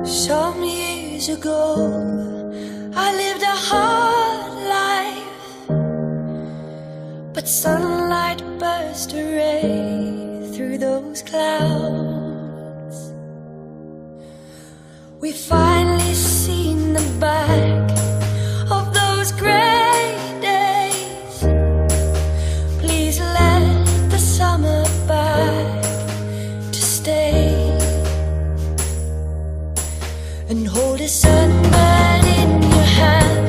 Some years ago, I lived a hard life, but sunlight burst a ray through those clouds. We finally seen the back of those grey days. Please let the summer back to stay. And hold a sunburn in your hand.